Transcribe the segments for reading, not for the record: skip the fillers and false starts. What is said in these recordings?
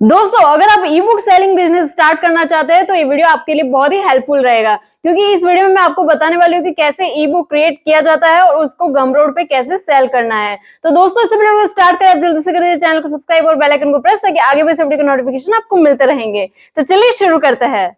दोस्तों, अगर आप ई बुक सेलिंग बिजनेस स्टार्ट करना चाहते हैं तो ये वीडियो आपके लिए बहुत ही हेल्पफुल रहेगा, क्योंकि इस वीडियो में मैं आपको बताने वाली हूँ कि कैसे ई बुक क्रिएट किया जाता है और उसको गमरोड पे कैसे सेल करना है। तो दोस्तों, इस वीडियो को स्टार्ट करें, आप जल्दी से करिए चैनल को सब्सक्राइब और बेल आइकन को प्रेस, ताकि आगे भी इस वीडियो के नोटिफिकेशन आपको मिलते रहेंगे। तो चलिए शुरू करते हैं।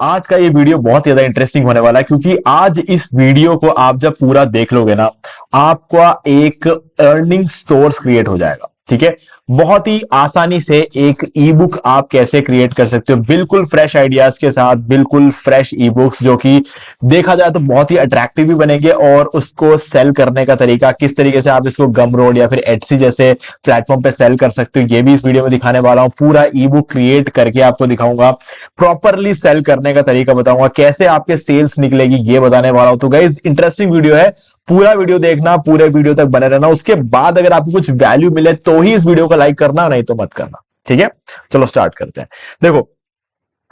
आज का ये वीडियो बहुत ज्यादा इंटरेस्टिंग होने वाला है, क्योंकि आज इस वीडियो को आप जब पूरा देख लोगे ना, आपका एक अर्निंग सोर्स क्रिएट हो जाएगा। ठीक है, बहुत ही आसानी से एक ई बुक आप कैसे क्रिएट कर सकते हो, बिल्कुल फ्रेश आइडियाज के साथ, बिल्कुल फ्रेश ई बुक्स जो कि देखा जाए तो बहुत ही अट्रैक्टिव भी बनेंगे, और उसको सेल करने का तरीका, किस तरीके से आप इसको गमरोड या फिर एटसी जैसे प्लेटफॉर्म पे सेल कर सकते हो, ये भी इस वीडियो में दिखाने वाला हूं। पूरा ई बुक क्रिएट करके आपको दिखाऊंगा, प्रॉपरली सेल करने का तरीका बताऊंगा, कैसे आपके सेल्स निकलेगी ये बताने वाला हूं। तो गाइस, इंटरेस्टिंग वीडियो है, पूरा वीडियो देखना, पूरे वीडियो तक बने रहना। उसके बाद अगर आपको कुछ वैल्यू मिले तो ही इस वीडियो को लाइक करना, नहीं तो मत करना। ठीक है, चलो स्टार्ट करते हैं। देखो,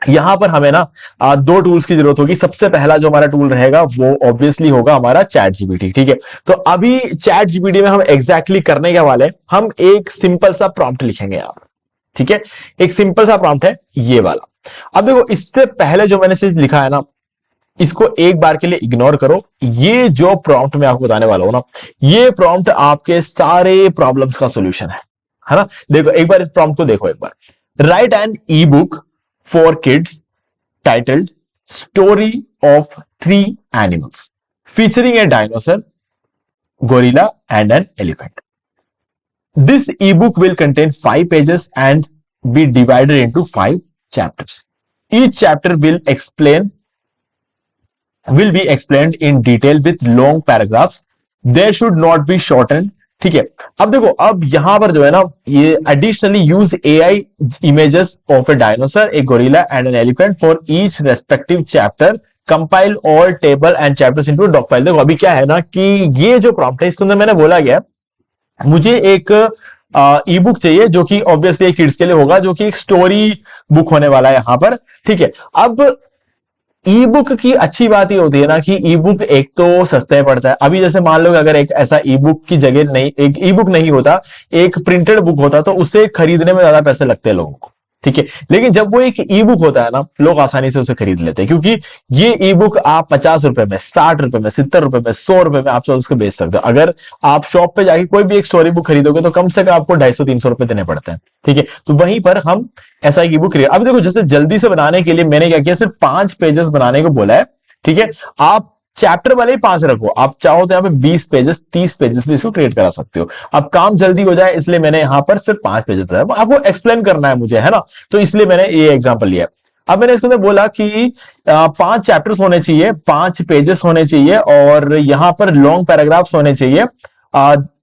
यहां पर हमें ना दो टूल्स की जरूरत होगी। सबसे पहला जो हमारा टूल रहेगा वो ऑब्वियसली होगा हमारा चैट जीपीटी। ठीक है, तो अभी चैट जीपीटी में हम एग्जैक्टली करने के वाले, हम एक सिंपल सा प्रॉम्प्ट लिखेंगे यहां। ठीक है, एक सिंपल सा प्रॉम्प्ट है ये वाला। अब देखो, इससे पहले जो मैंने चीज लिखा है ना, इसको एक बार के लिए इग्नोर करो। ये जो प्रॉम्प्ट मैं आपको बताने वाला हूं ना, ये प्रॉम्प्ट आपके सारे प्रॉब्लम्स का सॉल्यूशन है ना। देखो एक बार इस प्रॉम्प्ट को देखो एक बार। Write an ebook for kids titled story of 3 animals featuring a dinosaur, gorilla and an elephant. This ebook will contain 5 pages and be divided into 5 chapters. Each chapter will be explained in detail with long paragraphs. They should not be shortened. ठीक है, अब देखो, अब यहां पर जो है ना, ये additionally use AI images of A dinosaur, A gorilla and an elephant for each respective chapter, compile all table and chapters into doc file. देखो अभी क्या है ना, कि ये जो प्रॉम्प्ट है इसके अंदर मैंने बोला गया, मुझे एक ई बुक चाहिए जो कि ऑब्वियसली किड्स के लिए होगा, जो कि एक स्टोरी बुक होने वाला है यहां पर। ठीक है, अब ई बुक की अच्छी बात ये होती है ना, कि ई बुक एक तो सस्ते पड़ता है। अभी जैसे मान लो अगर एक ऐसा ई बुक की जगह नहीं, एक ई बुक नहीं होता, एक प्रिंटेड बुक होता, तो उसे खरीदने में ज्यादा पैसे लगते हैं लोगों को। ठीक है, लेकिन जब वो एक ई बुक होता है ना, लोग आसानी से उसे खरीद लेते हैं, क्योंकि ये ई बुक आप 50 रुपए में, 60 रुपए में, 70 रुपए में, 100 रुपए में आप उसको बेच सकते हो। अगर आप शॉप पे जाके कोई भी एक स्टोरी बुक खरीदोगे तो कम से कम आपको 250-300 रुपए देने पड़ते हैं। ठीक है, तो वहीं पर हम ऐसा ई बुक खरीद। अब देखो, जैसे जल्दी से बनाने के लिए मैंने क्या किया, सिर्फ 5 पेजेस बनाने को बोला है। ठीक है, आप चैप्टर वाले ही 5 रखो, आप चाहो तो यहाँ पे 20 पेजेस, 30 पेजेस भी इसको क्रिएट करा सकते हो। अब काम जल्दी हो जाए इसलिए मैंने यहां पर सिर्फ 5 पेजेस बताया, आपको एक्सप्लेन करना है मुझे, है ना, तो इसलिए मैंने ये एग्जांपल लिया। अब मैंने इसके अंदर बोला कि 5 चैप्टर्स होने चाहिए, 5 पेजेस होने चाहिए, और यहां पर लॉन्ग पैराग्राफ्स होने चाहिए।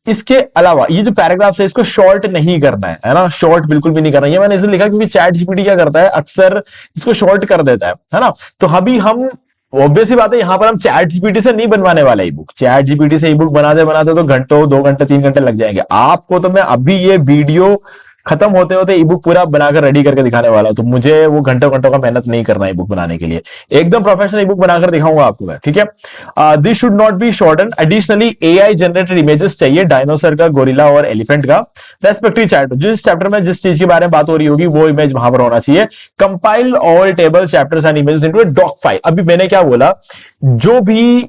इसके अलावा ये जो पैराग्राफ है इसको शॉर्ट नहीं करना है ना, शॉर्ट बिल्कुल भी नहीं करना है। ये मैंने इसलिए लिखा क्योंकि चैट जीपीटी क्या करता है, अक्सर इसको शॉर्ट कर देता है ना। तो अभी हम, ऑब्वियस ही बात है, यहां पर हम चैट जीपीटी से नहीं बनवाने वाले ई बुक। चैट जीपीटी से ई बुक बनाते बनाते तो घंटों, 2 घंटे, 3 घंटे लग जाएंगे आपको। तो मैं अभी ये वीडियो खत्म होते होते ई बुक पूरा बनाकर रेडी करके दिखाने वाला हूं, तो मुझे वो घंटों घंटों का मेहनत नहीं करना ई बुक बनाने के लिए। एकदम प्रोफेशनल ई बुक बनाकर दिखाऊंगा आपको मैं। ठीक है, this should not be shorten. Additionally AI generated images चाहिए, डायनासोर का, गोरिल्ला और एलिफेंट का, रेस्पेक्टिव चैप्टर, जिस चैप्टर में जिस चीज के बारे में बात हो रही होगी वो इमेज वहां पर होना चाहिए। Compile all table chapters and images into A doc file. अभी मैंने क्या बोला, जो भी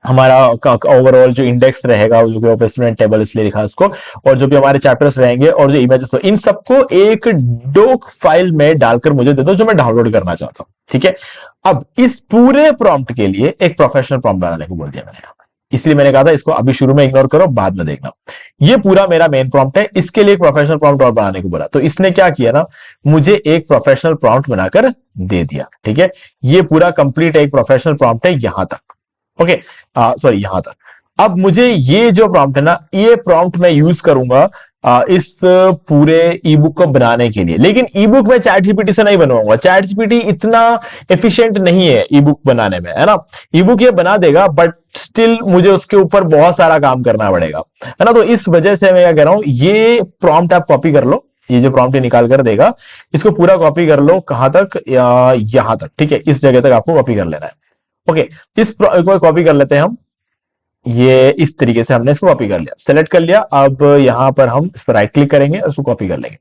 हमारा ओवरऑल जो इंडेक्स रहेगा, जो भी स्टूडेंट टेबल इसलिए लिखा उसको, और जो भी हमारे चैप्टर्स रहेंगे और जो इमेजेस, इन सबको एक डॉक फाइल में डालकर मुझे दे दो, जो मैं डाउनलोड करना चाहता हूं। ठीक है, अब इस पूरे प्रॉम्प्ट के लिए एक प्रोफेशनल प्रॉम्प्ट बनाने को बोल दिया मैंने, इसलिए मैंने कहा था इसको अभी शुरू में इग्नोर करो, बाद में देखना। ये पूरा मेरा मेन प्रॉम्प्ट है, इसके लिए एक प्रोफेशनल प्रॉम्प्ट और बनाने को बोला, तो इसने क्या किया ना, मुझे एक प्रोफेशनल प्रॉम्प्ट बनाकर दे दिया। ठीक है, ये पूरा कंप्लीट एक प्रोफेशनल प्रॉम्प्ट है यहां तक। ओके, सॉरी, यहां तक। अब मुझे ये जो प्रॉम्प्ट है ना, ये प्रॉम्प्ट मैं यूज करूंगा इस पूरे ई बुक को बनाने के लिए, लेकिन ई बुक मैं चैट जीपीटी से नहीं बनवाऊंगा। चैट जीपीटी इतना एफिशिएंट नहीं है ई बुक बनाने में, है ना। ई बुक ये बना देगा, बट स्टिल मुझे उसके ऊपर बहुत सारा काम करना पड़ेगा, है ना। तो इस वजह से मैं क्या कह रहा हूं, ये प्रॉम्प्ट आप कॉपी कर लो, ये जो प्रॉम्प्ट निकाल कर देगा, इसको पूरा कॉपी कर लो। कहां तक, यहां तक। ठीक है, इस जगह तक आपको कॉपी कर लेना है। ओके, इस को कॉपी कर लेते हैं हम। ये इस तरीके से हमने इसको कॉपी कर लिया, सेलेक्ट कर लिया। अब यहां पर हम इस पर राइट क्लिक करेंगे और उसको कॉपी कर लेंगे।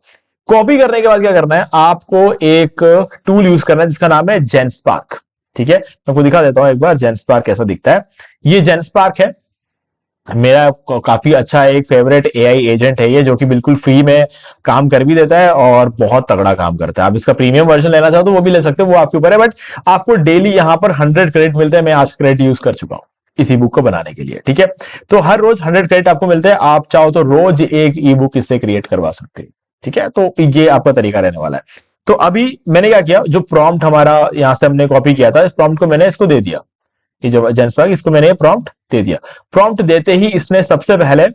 कॉपी करने के बाद क्या करना है, आपको एक टूल यूज करना है जिसका नाम है जेनस्पार्क। ठीक है, मैं आपको दिखा देता हूं एक बार जेनस्पार्क कैसा दिखता है। ये जेनस्पार्क है, मेरा काफी अच्छा एक फेवरेट एआई एजेंट है ये, जो कि बिल्कुल फ्री में काम कर भी देता है और बहुत तगड़ा काम करता है। आप इसका प्रीमियम वर्जन लेना चाहो तो वो भी ले सकते हो, वो आपके ऊपर है। बट आपको डेली यहां पर 100 क्रेडिट मिलते हैं। मैं आज क्रेडिट यूज कर चुका हूं इस ई बुक को बनाने के लिए। ठीक है, तो हर रोज 100 क्रेडिट आपको मिलते हैं। आप चाहो तो रोज एक ई बुक इससे क्रिएट करवा सकते हैं। ठीक है, तो ये आपका तरीका रहने वाला है। तो अभी मैंने क्या किया, जो प्रॉम्प्ट हमारा यहां से हमने कॉपी किया था, इस प्रॉम्प्ट को मैंने इसको दे दिया। ये जो जेनस्पार्क, इसको मैंने ये प्रॉम्प्ट दे दिया। प्रॉम्प्ट देते ही इसने सबसे पहले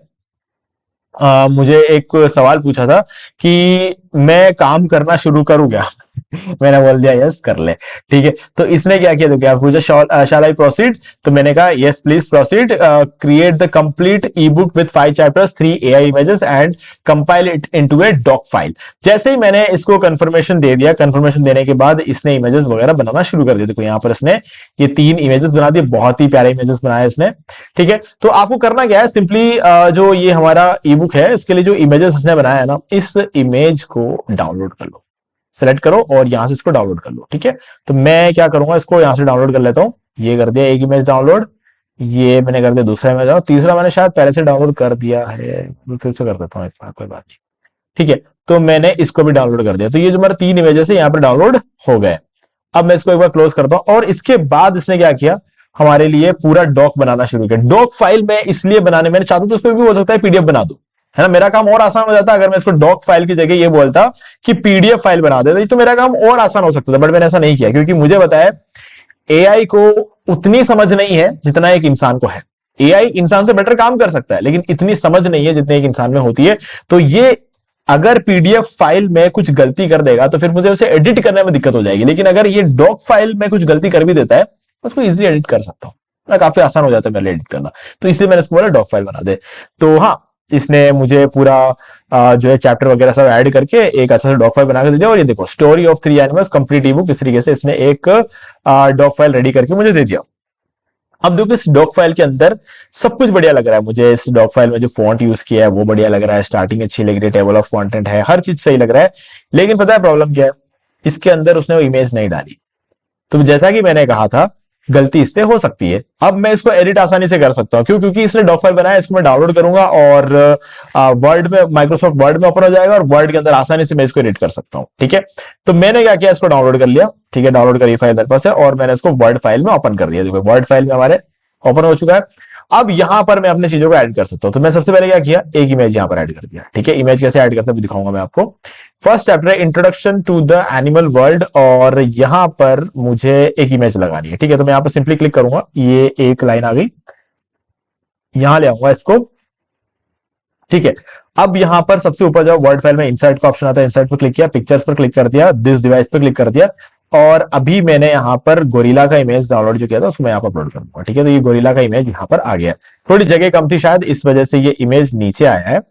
मुझे एक सवाल पूछा था कि मैं काम करना शुरू करूं क्या? मैंने बोल दिया यस कर ले। ठीक है, तो इसने क्या किया, तो क्या पूछा, शैल आई प्रोसीड? तो मैंने कहा yes please proceed, create the complete E book with 5 chapters, 3 AI images and compile it into A doc file. जैसे ही मैंने इसको कंफर्मेशन दे दिया, कंफर्मेशन देने के बाद इसने इमेजेस वगैरह बनाना शुरू कर दिया। देखो यहाँ पर इसने ये 3 इमेजेस बना दिए, बहुत ही प्यारे इमेजेस बनाए इसने। ठीक है, तो आपको करना क्या है, सिंपली जो ये हमारा ई बुक है, इसके लिए जो इमेजेस इसने बनाया है ना, इस इमेज को डाउनलोड कर लो, सेलेक्ट करो और यहां से इसको डाउनलोड कर लो। ठीक है, तो मैं क्या करूंगा, इसको यहां से डाउनलोड कर लेता हूं। ये कर दिया एक इमेज डाउनलोड, ये मैंने कर दिया दूसरा इमेज, तीसरा मैंने शायद पहले से डाउनलोड कर दिया है, फिर से कर देता हूँ एक बार, कोई बात नहीं। ठीक है, तो मैंने इसको भी डाउनलोड कर दिया। तो ये जो हमारे 3 इमेजेस है यहाँ पर डाउनलोड हो गए। अब मैं इसको एक बार क्लोज करता हूं और इसके बाद इसने क्या किया, हमारे लिए पूरा डॉक बनाना शुरू किया। डॉक फाइल में इसलिए बनाने, मैंने चाहता तो उस पर भी हो सकता है पीडीएफ बना दो, है ना, मेरा काम और आसान हो जाता अगर मैं इसको डॉक फाइल की जगह ये बोलता कि पीडीएफ फाइल बना देता, तो मेरा काम और आसान हो सकता था। बट मैंने ऐसा नहीं किया, क्योंकि मुझे बताया एआई को उतनी समझ नहीं है जितना एक इंसान को है। एआई इंसान से बेटर काम कर सकता है, लेकिन इतनी समझ नहीं है जितनी एक इंसान में होती है। तो ये अगर पीडीएफ फाइल में कुछ गलती कर देगा तो फिर मुझे उसे एडिट करने में दिक्कत हो जाएगी, लेकिन अगर ये डॉक फाइल में कुछ गलती कर भी देता है, उसको इजीली एडिट कर सकता हूं ना, काफी आसान हो जाता है मेरे लिए एडिट करना। तो इसलिए मैंने इसको बोला डॉक फाइल बना दे। तो हाँ, इसने मुझे पूरा जो है चैप्टर वगैरह सब ऐड करके एक अच्छा सा डॉक फाइल बना के दे दिया। और ये देखो, story of 3 animals complete E book, इस तरीके से इसने एक डॉक फाइल रेडी करके मुझे दे दिया। अब देखो इस डॉक फाइल के अंदर सब कुछ बढ़िया लग रहा है मुझे। इस डॉक फाइल में जो फॉन्ट यूज किया है वो बढ़िया लग रहा है, स्टार्टिंग अच्छी लग रही है, टेबल ऑफ कंटेंट है, हर चीज सही लग रहा है। लेकिन पता है प्रॉब्लम क्या है, इसके अंदर उसने वो इमेज नहीं डाली। तो जैसा कि मैंने कहा था, गलती इससे हो सकती है। अब मैं इसको एडिट आसानी से कर सकता हूं, क्यों? क्योंकि इसने डॉक फाइल बनाया, इसको मैं डाउनलोड करूंगा और वर्ड में, माइक्रोसॉफ्ट वर्ड में ओपन हो जाएगा और वर्ड के अंदर आसानी से मैं इसको एडिट कर सकता हूं। ठीक है, तो मैंने क्या किया, इसको डाउनलोड कर लिया। ठीक है, डाउनलोड करी फाइल मेरे पास है और मैंने इसको वर्ड फाइल में ओपन कर दिया। देखो वर्ड फाइल में हमारे ओपन हो चुका है। अब यहां पर मैं अपनी चीजों को ऐड कर सकता हूं। तो मैं सबसे पहले क्या किया, एक इमेज यहां पर ऐड कर दिया। ठीक है, इमेज कैसे ऐड करते हैं दिखाऊंगा मैं आपको। फर्स्ट चैप्टर है introduction to the animal world, और यहां पर मुझे एक इमेज लगानी है। ठीक है, तो मैं यहां पर सिंपली क्लिक करूंगा, ये एक लाइन आ गई, यहां ले आऊंगा इसको। ठीक है, अब यहां पर सबसे ऊपर जाओ, वर्ड फाइल में इंसर्ट का ऑप्शन आता है, इंसर्ट पर क्लिक किया, पिक्चर्स पर क्लिक कर दिया, दिस डिवाइस पर क्लिक कर दिया, और अभी मैंने यहां पर गोरिल्ला का इमेज डाउनलोड जो किया था उसको मैं यहां पर अपलोड करूंगा। ठीक है, तो ये गोरिल्ला का इमेज यहां पर आ गया। थोड़ी जगह कम थी शायद, इस वजह से ये इमेज नीचे आया है।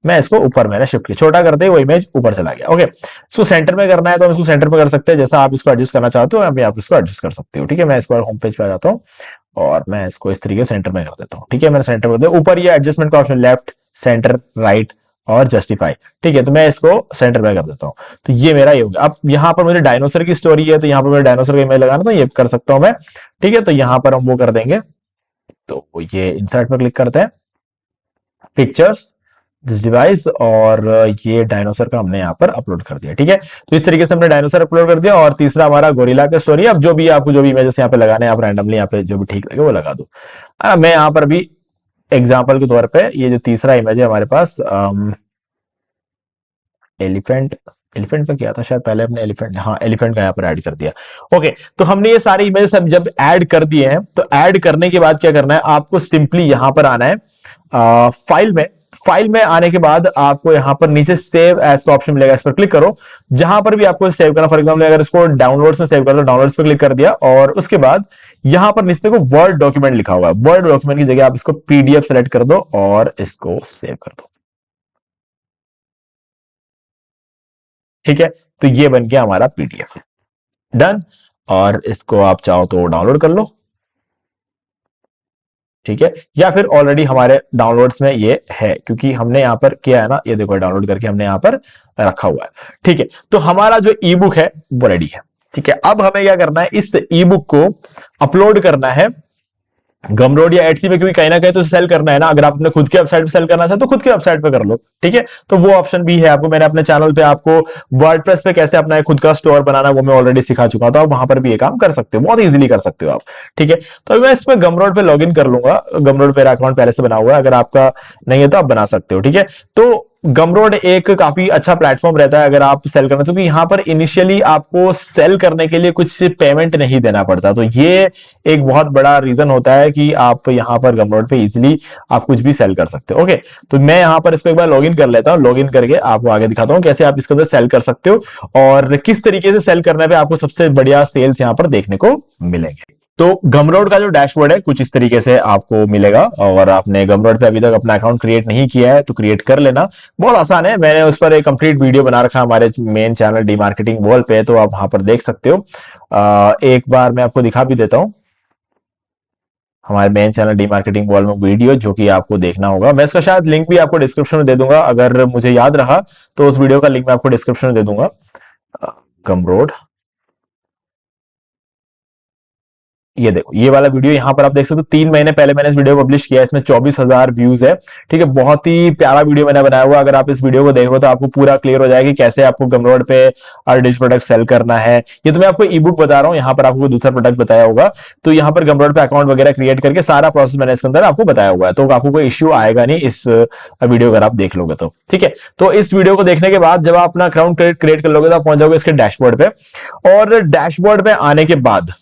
मैं इसको ऊपर मैंने शिफ्ट किया, छोटा करते ही वो इमेज ऊपर चला गया। ओके, इसको सेंटर में करना है तो हम इसको सेंटर में कर सकते हैं, जैसा आप इसको एडजस्ट करना चाहते हो अभी आप इसको एडजस्ट कर सकते हो। ठीक है, मैं इसको होम पेज पे आ जाता हूँ और मैं इसको इस तरीके से सेंटर में कर देता हूँ। ठीक है, मैंने सेंटर कर दिया। ऊपर ये एडजस्टमेंट का ऑप्शन, लेफ्ट, सेंटर, राइट और जस्टिफाई। ठीक है, तो मैं इसको सेंटर में कर देता हूं। तो ये मेरा ये हो गया। अब यहां पर मुझे डायनासोर की स्टोरी है, तो यहां पर मुझे डायनासोर का इमेज लगाना, तो ये कर सकता हूं मैं। ठीक है, तो यहां पर हम वो कर देंगे, तो ये इंसर्ट पर क्लिक करते हैं, पिक्चर्स, दिस डिवाइस, और ये डायनासोर का हमने यहाँ पर अपलोड कर दिया। ठीक है, तो इस तरीके से हमने डायनासोर अपलोड कर दिया। और तीसरा हमारा गोरिल्ला का स्टोरी। अब जो भी आपको जो भी इमेजेस यहाँ पे लगाने हैं, आप रैंडमली यहाँ पे जो भी ठीक लगे वो लगा दो। मैं यहाँ पर भी एग्जाम्पल के तौर पे ये जो तीसरा इमेज है हमारे पास, एलिफेंट, एलिफेंट का क्या था शायद पहले हमने एलिफेंट, हाँ एलिफेंट का यहाँ पर ऐड कर दिया। ओके, तो हमने ये सारे इमेजेस जब ऐड कर दिए हैं, तो ऐड करने के बाद क्या करना है, आपको सिंपली यहां पर आना है फाइल में। फाइल में आने के बाद आपको यहां पर नीचे सेव एज का ऑप्शन मिलेगा, इस पर क्लिक करो। जहां पर भी आपको सेव करना, फॉर एग्जाम्पल अगर इसको डाउनलोड्स में सेव कर दो, डाउनलोड्स पर क्लिक कर दिया, और उसके बाद यहां पर नीचे को वर्ड डॉक्यूमेंट लिखा हुआ है, वर्ड डॉक्यूमेंट की जगह आप इसको पीडीएफ सेलेक्ट कर दो और इसको सेव कर दो। ठीक है, तो ये बन गया हमारा पीडीएफ, डन। और इसको आप चाहो तो डाउनलोड कर लो। ठीक है, या फिर ऑलरेडी हमारे डाउनलोड्स में ये है, क्योंकि हमने यहाँ पर किया है ना, ये देखो डाउनलोड करके हमने यहाँ पर रखा हुआ है। ठीक है, तो हमारा जो ई बुक है वो रेडी है। ठीक है, अब हमें क्या करना है, इस ई बुक को अपलोड करना है गमरोड या एटसी पे, क्योंकि कहीं ना कहीं तो सेल करना है ना। अगर आप अपने खुद के वेबसाइट पे सेल करना चाहते तो खुद के वेबसाइट पे कर लो। ठीक है, तो वो ऑप्शन भी है आपको, मैंने अपने चैनल पे आपको वर्डप्रेस पे कैसे अपना खुद का स्टोर बनाना है वो मैं ऑलरेडी सिखा चुका हूं, तो आप वहां पर भी ये काम कर सकते हो, बहुत इजीली कर सकते हो आप। ठीक है, तो मैं इसमें गमरोड पे लॉग इन कर लूंगा। गमरोड पे अकाउंट पहले से बना हुआ है, अगर आपका नहीं है तो आप बना सकते हो। ठीक है, तो गमरोड एक काफी अच्छा प्लेटफॉर्म रहता है अगर आप सेल करना, क्योंकि यहां पर इनिशियली आपको सेल करने के लिए कुछ पेमेंट नहीं देना पड़ता, तो ये एक बहुत बड़ा रीजन होता है कि आप यहां पर गमरोड पे इजीली आप कुछ भी सेल कर सकते हो। ओके, तो मैं यहां पर इसको एक बार लॉगिन कर लेता हूं, लॉगिन करके आपको आगे दिखाता हूं कैसे आप इसके अंदर सेल कर सकते हो और किस तरीके से सेल करने पे आपको सबसे बढ़िया सेल्स यहां पर देखने को मिलेंगे। तो गमरोड का जो डैशबोर्ड है कुछ इस तरीके से आपको मिलेगा, और आपने गमरोड पे अभी तक अपना अकाउंट क्रिएट नहीं किया है तो क्रिएट कर लेना, बहुत आसान है। मैंने उस पर एक कंप्लीट वीडियो बना रखा है हमारे main channel D marketing wall पे, तो आप वहां पर देख सकते हो। एक बार मैं आपको दिखा भी देता हूं हमारे main channel D marketing wall में वीडियो, जो कि आपको देखना होगा। मैं इसका शायद लिंक भी आपको डिस्क्रिप्शन में दे दूंगा, अगर मुझे याद रहा तो उस वीडियो का लिंक मैं आपको डिस्क्रिप्शन में दे दूंगा। गमरोड, ये देखो ये वाला वीडियो यहाँ पर आप देख सकते हो, 3 महीने पहले मैंने इस वीडियो को पब्लिश किया है, इसमें 24,000 व्यूज है। ठीक है, बहुत ही प्यारा वीडियो मैंने बनाया हुआ, अगर आप इस वीडियो को देखो तो आपको पूरा क्लियर हो जाएगा कि कैसे आपको गमरोड पे डिजिटल प्रोडक्ट सेल करना है। ये तो मैं आपको ई बुक बता रहा हूँ, यहाँ पर आपको दूसरा प्रोडक्ट बताया होगा, तो यहाँ पर गमरोड पे अकाउंट वगैरह क्रिएट करके सारा प्रोसेस मैंने इसके अंदर आपको बताया हुआ है, तो आपको कोई इश्यू आएगा नहीं इस वीडियो अगर आप देख लोगे तो। ठीक है, तो इस वीडियो को देखने के बाद जब आप अपना अकाउंट क्रिएट कर लोगे तो आप पहुंच जाओगे इसके डैशबोर्ड पे, और डैशबोर्ड पे आने के बाद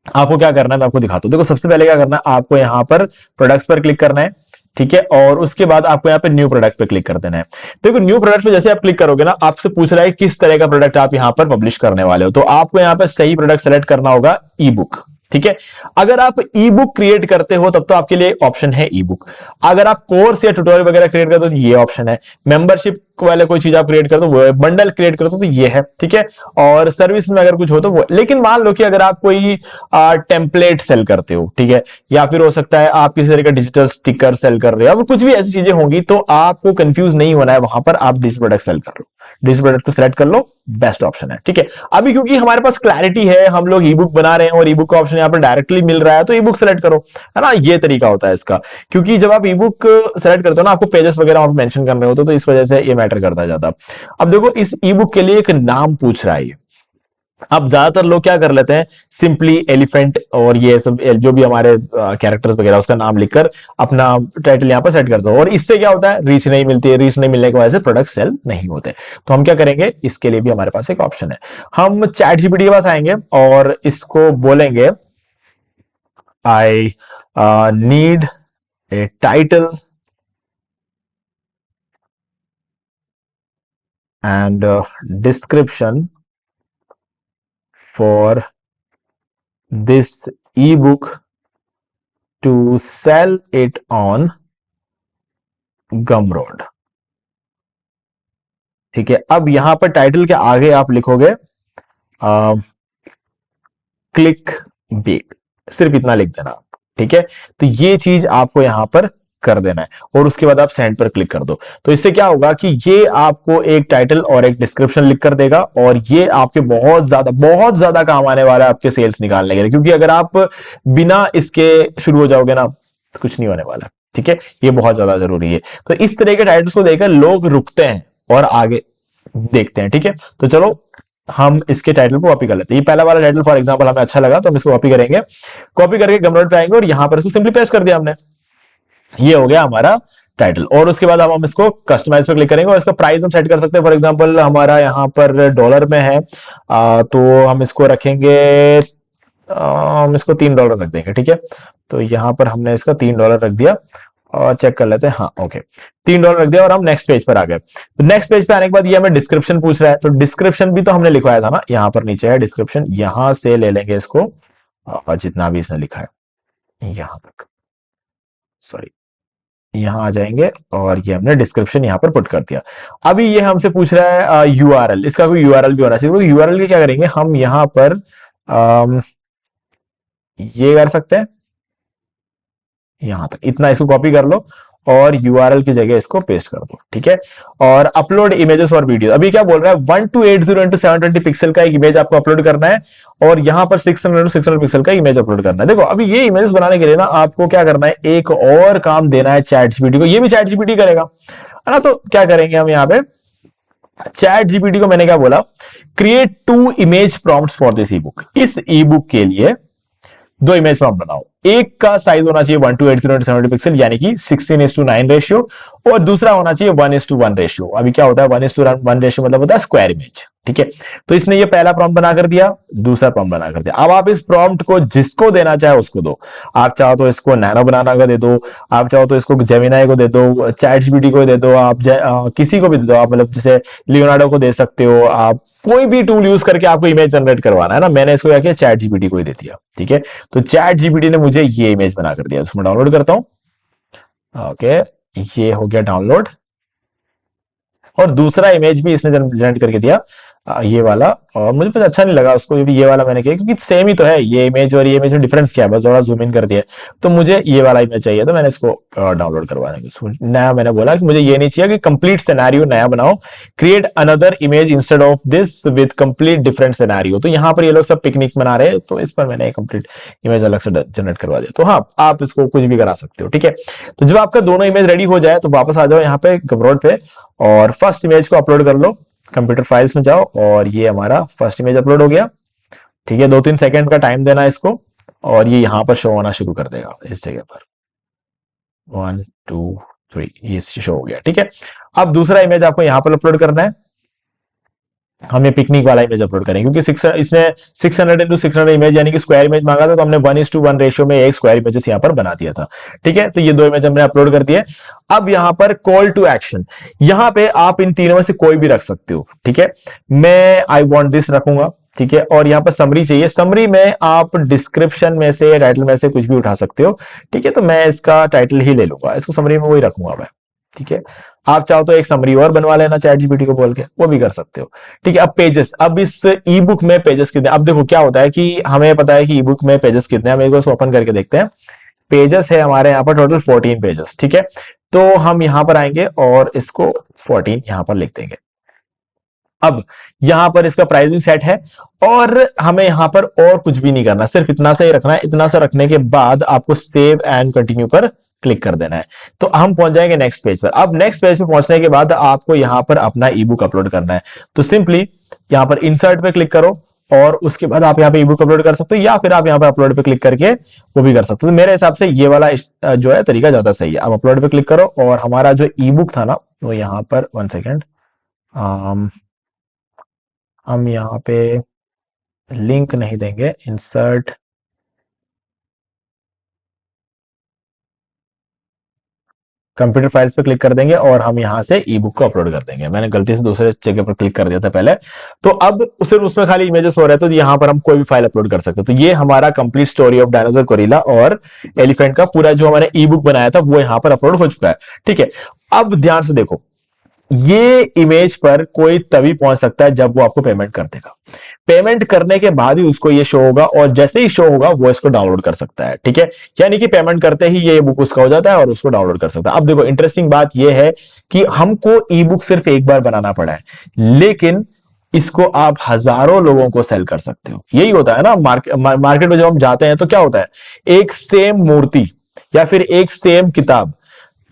आपको क्या करना है मैं आपको दिखाता हूं। देखो सबसे पहले क्या करना है, आपको यहां पर प्रोडक्ट्स पर क्लिक करना है। ठीक है, और उसके बाद आपको यहाँ पे न्यू प्रोडक्ट पे क्लिक कर देना है। देखो न्यू प्रोडक्ट पे जैसे आप क्लिक करोगे ना, आपसे पूछ रहा है किस तरह का प्रोडक्ट आप यहाँ पर पब्लिश करने वाले हो, तो आपको यहाँ पे सही प्रोडक्ट सेलेक्ट करना होगा, ई बुक। ठीक है, अगर आप ई बुक क्रिएट करते हो तब तो आपके लिए ऑप्शन है ई बुक। अगर आप कोर्स या ट्यूटोरियल वगैरह क्रिएट करते हो तो ये ऑप्शन है। मेंबरशिप वाले कोई चीज आप क्रिएट करते हो वो है, बंडल क्रिएट करते हो तो ये है। ठीक है, और सर्विस में अगर कुछ हो तो वो, लेकिन मान लो कि अगर आप कोई टेम्पलेट सेल करते हो, ठीक है, या फिर हो सकता है आप किसी तरह का डिजिटल स्टिकर सेल कर रहे हो, अब कुछ भी ऐसी चीजें होंगी तो आपको कंफ्यूज नहीं होना है, वहां पर आप डिजिटल प्रोडक्ट सेल कर लो, डिजिटल प्रोडक्ट को सेलेक्ट कर लो, बेस्ट ऑप्शन है। ठीक है, अभी क्योंकि हमारे पास क्लैरिटी है, हम लोग ई बुक बना रहे हैं और ई बुक का ऑप्शन यहाँ पर डायरेक्टली मिल रहा है, तो ई बुक सेलेक्ट करो, है ना, ये तरीका होता है इसका। क्योंकि जब आप ई बुक सेलेक्ट करते हो ना, आपको पेजेस वगैरह वहां पर मेंशन करने होते, तो इस वजह से ये मैटर करता है ज्यादा। अब देखो इस ई बुक के लिए एक नाम पूछ रहा है, अब ज्यादातर लोग क्या कर लेते हैं, सिंपली एलिफेंट और ये सब जो भी हमारे कैरेक्टर्स वगैरह उसका नाम लिखकर अपना टाइटल यहां पर सेट कर दो, और इससे क्या होता है, रीच नहीं मिलती है, रीच नहीं मिलने की वजह से प्रोडक्ट सेल नहीं होते। तो हम क्या करेंगे, इसके लिए भी हमारे पास एक ऑप्शन है, हम चैट जीपीटी के पास आएंगे और इसको बोलेंगे I need a title and description for this ebook to sell it on Gumroad। ठीक है, अब यहां पर टाइटल के आगे आप लिखोगे क्लिक बेट, सिर्फ इतना लिख देना। ठीक है, तो ये चीज आपको यहां पर कर देना है, और उसके बाद आप सेंड पर क्लिक कर दो। तो इससे क्या होगा कि ये आपको एक टाइटल और एक डिस्क्रिप्शन लिख कर देगा, और ये आपके बहुत ज्यादा काम आने वाला है आपके सेल्स निकालने के लिए, क्योंकि अगर आप बिना इसके शुरू हो जाओगे ना तो कुछ नहीं होने वाला। ठीक है, ये बहुत ज्यादा जरूरी है। तो इस तरह के टाइटल्स को देखकर लोग रुकते हैं और आगे देखते हैं। ठीक है, तो चलो हम इसके टाइटल को कॉपी कर लेते हैं। ये पहला वाला टाइटल फॉर एग्जांपल हमें अच्छा लगा, तो हम इसको कॉपी करेंगे, कॉपी करके गमरोड पे आएंगे और यहां पर इसको सिंपली पेस्ट कर दिया हमने, ये हो गया हमारा टाइटल। और उसके बाद हम इसको कस्टमाइज पर क्लिक करेंगे और इसका प्राइस हम सेट कर सकते हैं। फॉर एग्जांपल हमारा यहाँ पर डॉलर में है, तो हम इसको रखेंगे, हम इसको $3 रख देंगे। ठीक है, तो यहाँ पर हमने इसका $3 रख दिया, और चेक कर लेते हैं, हाँ ओके, $3 रख दिया, और हम नेक्स्ट पेज पर आ गए। तो नेक्स्ट पेज पे आने के बाद ये हमें डिस्क्रिप्शन पूछ रहा है, तो डिस्क्रिप्शन भी तो हमने लिखवाया था ना, यहाँ पर नीचे है डिस्क्रिप्शन, यहां से ले लेंगे इसको, और जितना भी इसने लिखा है यहां तक, सॉरी यहां आ जाएंगे, और ये हमने डिस्क्रिप्शन यहां पर पुट कर दिया। अभी ये हमसे पूछ रहा है यूआरएल, इसका कोई यूआरएल भी होना चाहिए, तो यूआरएल के क्या करेंगे हम यहां पर ये कर सकते हैं, यहां तक, इतना इसको कॉपी कर लो और यूआरएल की जगह इसको पेस्ट कर दो, ठीक है। और अपलोड इमेजेस और वीडियो, अभी क्या बोल रहा है 1280 इंटू 720 पिक्सल का एक इमेज आपको अपलोड करना है और यहां पर 600 600 पिक्सल का इमेज अपलोड करना है। देखो अभी ये इमेज बनाने के लिए ना आपको क्या करना है, एक और काम देना है चैट जीपीटी को, ये भी चैट जीपीटी करेगा, है ना। तो क्या करेंगे हम यहाँ पे, चैट जीपीटी को मैंने क्या बोला, create 2 image prompts for this E book. इस ई बुक के लिए 2 इमेज प्रॉम्प्ट बनाओ, एक का साइज होना चाहिए 1280 पिक्सल यानी कि 16:9 रेशियो, और दूसरा होना चाहिए 1:1 रेशियो। अभी क्या होता है 1:1 रेशियो मतलब होता है स्क्वायर इमेज, ठीक है। तो इसने ये पहला प्रॉम्प्ट बना कर दिया, दूसरा प्रॉम्प्ट बना कर दिया। अब आप इस प्रॉम्प्ट को जिसको देना चाहे उसको दो, आप चाहो तो इसको नैनो बनाना का दे दो, आप चाहो तो इसको जेमिनाई को दे दो, चैट जीपीटी को दे दो, आप किसी को भी दे दो, आप मतलब जैसे लियोनार्डो को दे सकते हो, आप कोई भी टूल यूज करके आपको इमेज जनरेट करवाना है ना। मैंने इसको क्या किया, चैट जीपीटी को ही दे दिया, ठीक है। तो चैट जीपीटी ने मुझे ये इमेज बना कर दिया, उसमें डाउनलोड करता हूं। ओके, ये हो गया डाउनलोड, और दूसरा इमेज भी इसने जनरेट करके दिया, ये वाला, और मुझे कुछ अच्छा नहीं लगा उसको, ये वाला मैंने किया क्योंकि सेम ही तो है, ये इमेज और ये इमेज में डिफरेंस क्या है, बस थोड़ा जूम इन कर दिया। तो मुझे ये वाला इमेज चाहिए, तो मैंने इसको डाउनलोड करवाने के नया मैंने बोला कि मुझे ये नहीं चाहिए कि कंप्लीट सिनेरियो नया बनाओ, create another image instead of this with complete different scenario. तो यहाँ पर ये लोग सब पिकनिक मना रहे हैं, तो इस पर मैंने कंप्लीट इमेज अलग से जनरेट करवा दिया। तो हाँ, आप इसको कुछ भी करा सकते हो, ठीक है। तो जब आपका दोनों इमेज रेडी हो जाए तो वापस आ जाओ यहाँ पे गमरोड पे, और फर्स्ट इमेज को अपलोड कर लो, कंप्यूटर फाइल्स में जाओ, और ये हमारा फर्स्ट इमेज अपलोड हो गया, ठीक है। 2-3 सेकंड का टाइम देना इसको, और ये यहां पर शो होना शुरू कर देगा इस जगह पर, 1 2 3, ये शो हो गया, ठीक है। अब दूसरा इमेज आपको यहां पर अपलोड करना है, हम ये पिकनिक वाला इमेज अपलोड करेंगे क्योंकि इसने 600 इंटू 600 इमेज यानी कि स्क्वायर इमेज मांगा था, तो हमने 1:1 रेशियो में एक स्क्वायर इमेजेस यहां पर बना दिया था, ठीक है। तो ये 2 इमेज हमने अपलोड कर दिए। अब यहां पर कॉल टू एक्शन, यहां पे आप इन तीनों में से कोई भी रख सकते हो, ठीक है। मैं आई वांट दिस रखूंगा, ठीक है। और यहां पर समरी चाहिए, समरी में आप डिस्क्रिप्शन में से, टाइटल में से कुछ भी उठा सकते हो, ठीक है। तो मैं इसका टाइटल ही ले लूंगा, इसको समरी में वही रखूंगा मैं, ठीक है। आप चाहो तो एक समरी और बनवा लेना चैट जीपीटी को बोल के, वो भी कर सकते हो, ठीक है। अब पेजेस, अब इस ई बुक में पेजेस कितने, अब देखो क्या होता है कि हमें पता है कि ई बुक में पेजेस कितने हैं, हम एक बार ओपन करके देखते हैं। पेजेस है हमारे यहाँ पर टोटल 14 पेजेस, ठीक है। तो हम यहां पर आएंगे और इसको 14 यहां पर लिख देंगे। अब यहां पर इसका प्राइसिंग सेट है, और हमें यहां पर और कुछ भी नहीं करना, सिर्फ इतना सा ही रखना है। इतना सा रखने के बाद आपको सेव एंड कंटिन्यू पर क्लिक कर देना है, तो हम पहुंच जाएंगे नेक्स्ट पेज पर। अब नेक्स्ट पेज पे पहुंचने के बाद आपको यहां पर अपना ई बुक अपलोड करना है, तो सिंपली यहां पर इंसर्ट पे क्लिक करो, और उसके बाद आप यहाँ पे ई बुक अपलोड कर सकते हो, या फिर आप यहाँ पे अपलोड पे क्लिक करके वो भी कर सकते हो। तो मेरे हिसाब से ये वाला जो है तरीका ज्यादा सही है। आप अपलोड पे क्लिक करो, और हमारा जो ई बुक था ना, वो यहाँ पर 1 सेकेंड, हम यहाँ पे लिंक नहीं देंगे, इंसर्ट, कंप्यूटर फाइल्स पे क्लिक कर देंगे, और हम यहां से ई बुक को अपलोड कर देंगे। मैंने गलती से दूसरे जगह पर क्लिक कर दिया था पहले, तो अब सिर्फ उसमें खाली इमेजेस हो रहे थे, तो यहां पर हम कोई भी फाइल अपलोड कर सकते हैं। तो ये हमारा complete story of dinosaur, gorilla और एलिफेंट का पूरा जो हमारे ई बुक बनाया था वो यहां पर अपलोड हो चुका है, ठीक है। अब ध्यान से देखो, ये इमेज पर कोई तभी पहुंच सकता है जब वो आपको पेमेंट कर देगा। पेमेंट करने के बाद ही उसको ये शो होगा, और जैसे ही शो होगा वो इसको डाउनलोड कर सकता है, ठीक है। यानी कि पेमेंट करते ही ये बुक उसका हो जाता है और उसको डाउनलोड कर सकता है। अब देखो इंटरेस्टिंग बात ये है कि हमको ई बुक सिर्फ एक बार बनाना पड़ा है, लेकिन इसको आप हजारों लोगों को सेल कर सकते हो। यही होता है ना, मार्केट में जब हम जाते हैं तो क्या होता है, एक सेम मूर्ति या फिर एक सेम किताब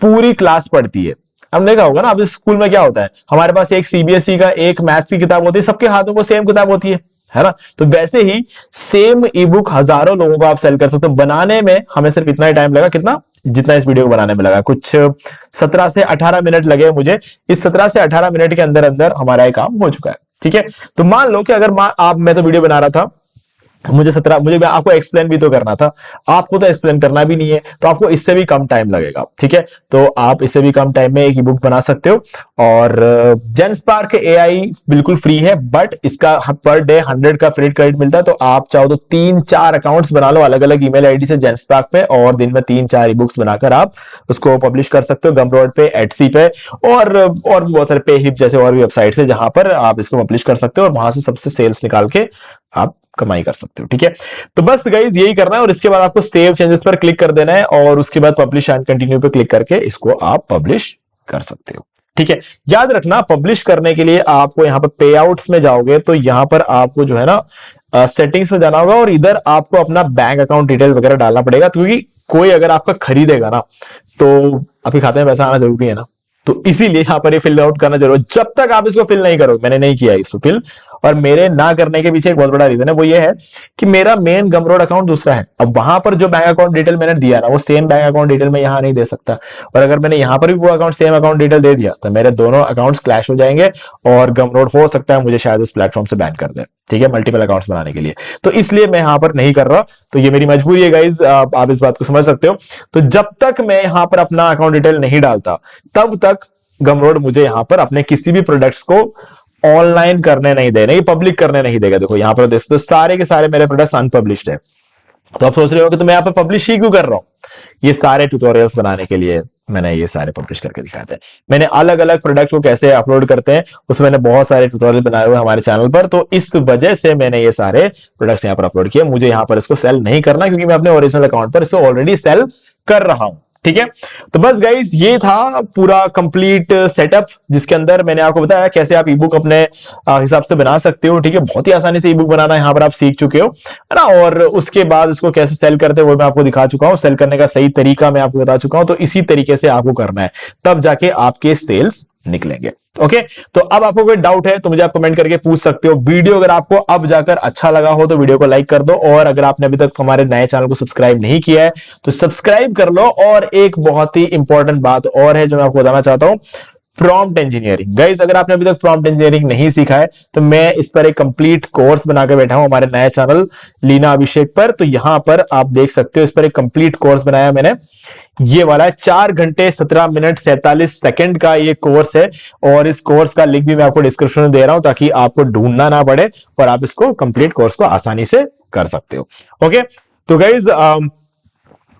पूरी क्लास पढ़ती है। हमने देखा होगा ना, अब स्कूल में क्या होता है, हमारे पास एक सीबीएसई का एक मैथ्स की किताब होती है, सबके हाथों में सेम किताब होती है ना। तो वैसे ही सेम ई बुक हजारों लोगों को आप सेल कर सकते हो। बनाने में हमें सिर्फ इतना ही टाइम लगा, कितना, जितना इस वीडियो को बनाने में लगा, कुछ 17 से 18 मिनट लगे मुझे। इस 17 से 18 मिनट के अंदर अंदर हमारा ये काम हो चुका है, ठीक है। तो मान लो कि अगर मैं तो वीडियो बना रहा था, मुझे आपको एक्सप्लेन भी तो करना था, आपको तो एक्सप्लेन करना भी नहीं है, तो आपको इससे भी कम टाइम लगेगा, ठीक है। तो आप इससे भी कम टाइम में एक ई बुक बना सकते हो। और जेनस्पार्क एआई बिल्कुल फ्री है, बट इसका पर डे 100 का फ्री क्रेडिट मिलता है। तो आप चाहो तो 3-4 अकाउंट्स बना लो अलग अलग ईमेल आईडी से जेनस्पार्क पे, और दिन में 3-4 ई बुक्स बनाकर आप उसको पब्लिश कर सकते हो गमरोड पे, एटसी पे, और भी बहुत सारे पेहिप जैसे और भी वेबसाइट है जहां पर आप इसको पब्लिश कर सकते हो, और वहां से सबसे सेल्स निकाल के आप कमाई कर सकते हो। ठीक है, तो बस गाइज यही करना है और इसके बाद आपको सेव चेंजेस पर क्लिक कर देना है और उसके बाद पब्लिश एंड कंटिन्यू पे क्लिक करके इसको आप पब्लिश कर सकते हो। ठीक है, याद रखना पब्लिश करने के लिए आपको यहाँ पर पे आउट्स में जाओगे तो यहाँ पर आपको जो है ना सेटिंग्स में जाना होगा और इधर आपको अपना बैंक अकाउंट डिटेल वगैरह डालना पड़ेगा, क्योंकि कोई अगर आपका खरीदेगा ना तो आपके खाते में पैसा आना जरूरी है ना, तो इसीलिए यहाँ पर ये फिल आउट करना जरूरी है। जब तक आप इसको फिल नहीं करोगे, मैंने नहीं किया इसको फिल, और मेरे ना करने के पीछे एक बहुत बड़ा रीजन है, वो ये है कि मेरा मेन गमरोड अकाउंट दूसरा है। अब वहां पर जो बैंक अकाउंट डिटेल मैंने दिया ना वो सेम बैंक अकाउंट डिटेल मैं यहाँ नहीं दे सकता, और अगर मैंने यहाँ पर भी वो अकाउंट सेम अकाउंट डिटेल दे दिया तो मेरे दोनों अकाउंट्स क्लैश हो जाएंगे और गमरोड हो सकता है मुझे शायद इस प्लेटफॉर्म से बैन कर दे। ठीक है, मल्टीपल अकाउंट्स बनाने के लिए, तो इसलिए मैं यहाँ पर नहीं कर रहा, तो ये मेरी मजबूरी है गाइज, आप इस बात को समझ सकते हो। तो जब तक मैं यहाँ पर अपना अकाउंट डिटेल नहीं डालता तब तक गमरोड मुझे यहाँ पर अपने किसी भी प्रोडक्ट्स को ऑनलाइन करने नहीं देगा, पब्लिक करने नहीं देगा। देखो यहाँ पर दोस्तों सारे के सारे मेरे प्रोडक्ट्स अनपब्लिश्ड है, तो आप सोच रहे हो कि तो मैं यहाँ पर पब्लिश ही क्यों कर रहा हूँ, ये सारे ट्यूटोरियल्स बनाने के लिए मैंने ये सारे पब्लिश करके दिखाए थे। मैंने अलग अलग प्रोडक्ट को कैसे अपलोड करते हैं उसमें मैंने बहुत सारे ट्यूटोरियल बनाए हुए हमारे चैनल पर, तो इस वजह से मैंने ये सारे प्रोडक्ट्स यहाँ पर अपलोड किए। मुझे यहाँ पर इसको सेल नहीं करना क्योंकि मैं अपने ओरिजिनल अकाउंट पर इसको ऑलरेडी सेल कर रहा हूं। ठीक है, तो बस गाइस ये था पूरा कंप्लीट सेटअप जिसके अंदर मैंने आपको बताया कैसे आप ईबुक अपने हिसाब से बना सकते हो। ठीक है, बहुत ही आसानी से ईबुक बनाना यहाँ पर आप सीख चुके हो, है ना, और उसके बाद इसको कैसे सेल करते हैं वो मैं आपको दिखा चुका हूं, सेल करने का सही तरीका मैं आपको बता चुका हूं। तो इसी तरीके से आपको करना है, तब जाके आपके सेल्स निकलेंगे। ओके, तो अब आपको कोई डाउट है तो मुझे आप कमेंट करके पूछ सकते हो। वीडियो अगर आपको अब जाकर अच्छा लगा हो तो वीडियो को लाइक कर दो, और अगर आपने अभी तक हमारे नए चैनल को सब्सक्राइब नहीं किया है तो सब्सक्राइब कर लो। और एक बहुत ही इंपॉर्टेंट बात और है जो मैं आपको बताना चाहता हूं, प्रॉम्प्ट इंजीनियरिंग। गाइस अगर आपने अभी तक प्रॉम्प्ट इंजीनियरिंग नहीं सीखा है तो मैं इस पर एक कंप्लीट कोर्स बनाकर बैठा हूं हमारे नए चैनल लीना अभिषेक पर, तो यहां पर आप देख सकते हो इस पर एक कंप्लीट कोर्स बनाया मैंने, ये वाला है 4 घंटे 17 मिनट 47 सेकंड का ये कोर्स है, और इस कोर्स का लिंक भी मैं आपको डिस्क्रिप्शन में दे रहा हूं ताकि आपको ढूंढना ना पड़े और आप इसको कंप्लीट कोर्स को आसानी से कर सकते हो। ओके, तो गाइज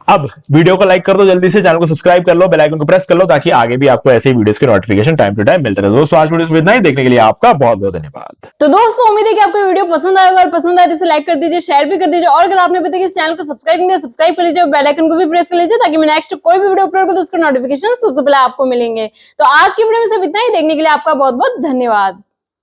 अब वीडियो को लाइक कर दो, जल्दी से चैनल को सब्सक्राइब कर लो, बेल आइकन को प्रेस कर लो ताकि आगे भी आपको ऐसे ही वीडियोस के नोटिफिकेशन टाइम टू टाइम मिलते रहे। दोस्तों आज वीडियो इतना ही, देखने के लिए आपका बहुत बहुत धन्यवाद। तो दोस्तों उम्मीद है कि आपको वीडियो पसंद आएगा, और पसंद आए तो इसे लाइक कर दीजिए, शेयर भी कर दीजिए, और अगर आपने अभी तक इस चैनल को सब्सक्राइब नहीं किया सब्सक्राइब कर लीजिए, बेल आइकन को भी प्रेस कर लीजिए ताकि मैं नेक्स्ट कोई भी वीडियो अपलोड करूं तो उसका नोटिफिकेशन सबसे पहले आपको मिलेंगे। तो आज की वीडियो में सिर्फ इतना ही, देखने के लिए आपका बहुत बहुत धन्यवाद।